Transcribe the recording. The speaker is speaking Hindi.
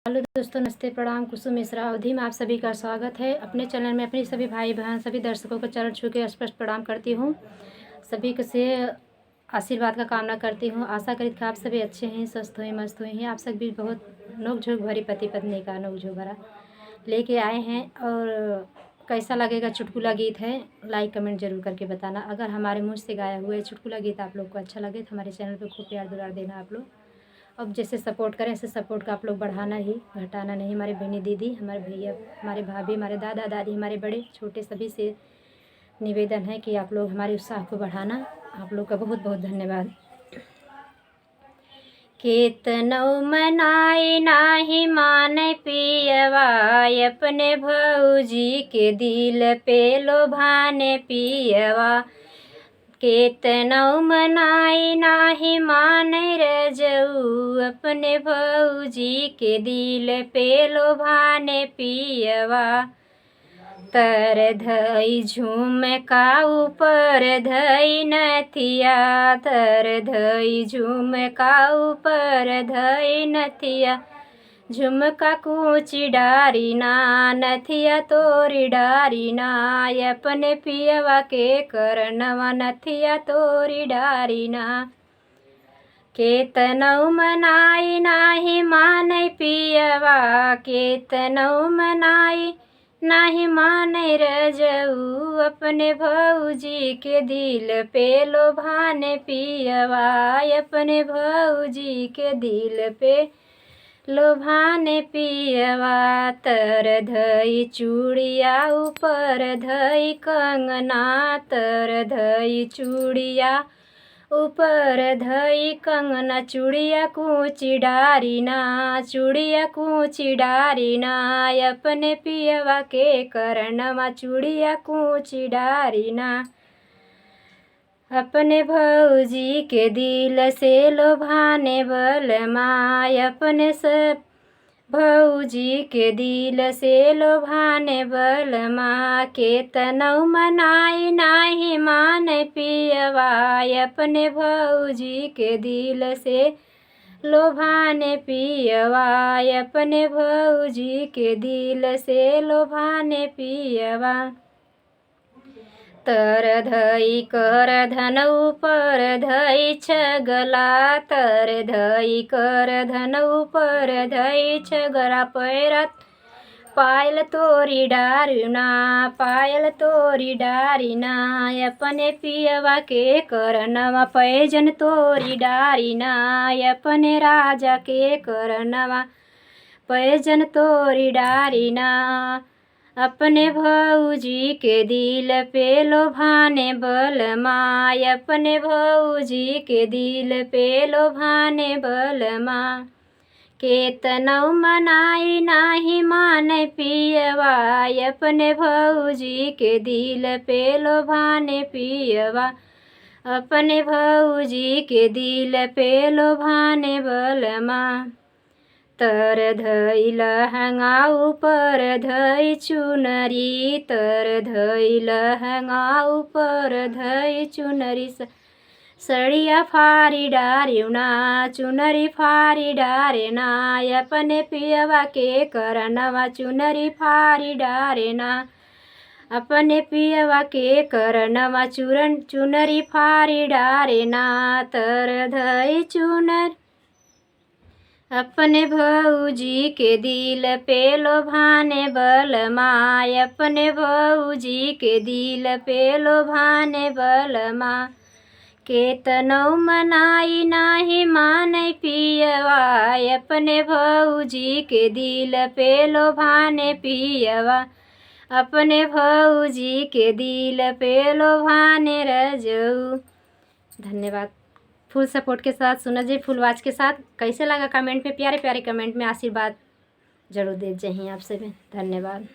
हेलो दोस्तों, नमस्ते, प्रणाम। कुसुम मिश्रा अवधि में आप सभी का स्वागत है। अपने चैनल में अपने सभी भाई बहन सभी दर्शकों को चरण छू के स्पष्ट प्रणाम करती हूँ। सभी को से आशीर्वाद का कामना करती हूँ। आशा करी कि आप सभी अच्छे हैं, स्वस्थ हुए, मस्त हुए हैं। आप सभी बहुत नोक झोंक भरी पति पत्नी का नोक झोंक भरा लेके आए हैं। और कैसा लगेगा चुटकुला गीत है, लाइक कमेंट जरूर करके बताना। अगर हमारे मुँह से गाया हुआ चुटकुला गीत आप लोग को अच्छा लगे तो हमारे चैनल पर खूब प्यार दुलार देना आप लोग। अब जैसे सपोर्ट करें ऐसे सपोर्ट का आप लोग बढ़ाना ही, घटाना नहीं। हमारे बहनी दीदी, हमारे भैया, हमारे भाभी, हमारे दादा दादी, हमारे बड़े छोटे सभी से निवेदन है कि आप लोग हमारे उत्साह को बढ़ाना। आप लोग का बहुत बहुत धन्यवाद। केतनौ मनाई नाही माने पियवा, अपने भौजी के दिल पे लोभाने पियवा। केतनौ मनाई नाही माने रजऊ, अपने भौजी के दिल पे लोभाने पियवा। तर धई झुमका ऊपर धई नथिया, तर धई झुमका ऊपर धई नथिया। झुमका कूची डारी ना, नथिया तोरी डारी ना, अपने पियवा के करनवा नथिया तोरी डारी ना। केतनौ मनाई नाही माने पियवा, केतनौ मनाई नाही माने रजऊ, अपने भौजी के दिल पे लोभाने पियवा, अपने भौजी के दिल पे लोभाने पियवा। तर धई चूड़िया ऊपर धई कंगना, तर धई चूड़िया ऊपर धई कंगना। चूड़िया कूची डारी ना, चूड़िया कूची डारी ना, अपने पियवा के करनवा चूड़िया कूची डारी ना। अपने भौजी के दिल से लोभाने बलमा, अपने सब भौजी के दिल से लोभाने बलमा। केतनौ मनाई नाही माने पियवा, अपने भौजी के दिल से लोभाने पियवा, अपने भौजी के दिल से लोभाने पियवा। तर धई कर धन ऊपर धई छगला, तर धई कर धन ऊपर धई छगला। पैरत पायल तोरी डारिना, पायल तोरी डारिना, अपने पियवा के करनवा। पैजन तोरी डारिना, अपने राजा के करनवा। पैजन तोरी डारिना, अपने भौजी के दिल पे लोभाने बलमा, अपने भौजी के दिल पे लोभाने बलमा। केतनौ मनाई नाही माने पियवा, अपने भौजी के दिल पे लोभाने पियवा, अपने भौजी के दिल पे लोभाने बलमा। तर धई लहंगा ऊपर धई चुनरी, तर धई लहंगा ऊपर धई चुनरी। सड़िया फारी डारिना, चुनरी फारी डारेना, अपने पियवा के करनवा चुनरी फारी डारेना, अपने पियवा के करनवा चुनरी फारी डारेना। तर धई चुनर अपने भौजी के दिल पे लोभाने बलमा, अपने भौजी के दिल पे लोभाने बलमा। केतनौ मनाई नाही माने पियवा, अपने भौजी के दिल पे लोभाने पियवा, अपने भौजी के दिल पे लोभाने रजऊ। धन्यवाद। फुल सपोर्ट के साथ सुना जी, फुल वाच के साथ। कैसे लगा कमेंट में प्यारे प्यारे कमेंट में आशीर्वाद जरूर दे चाहिए आप सभी। धन्यवाद।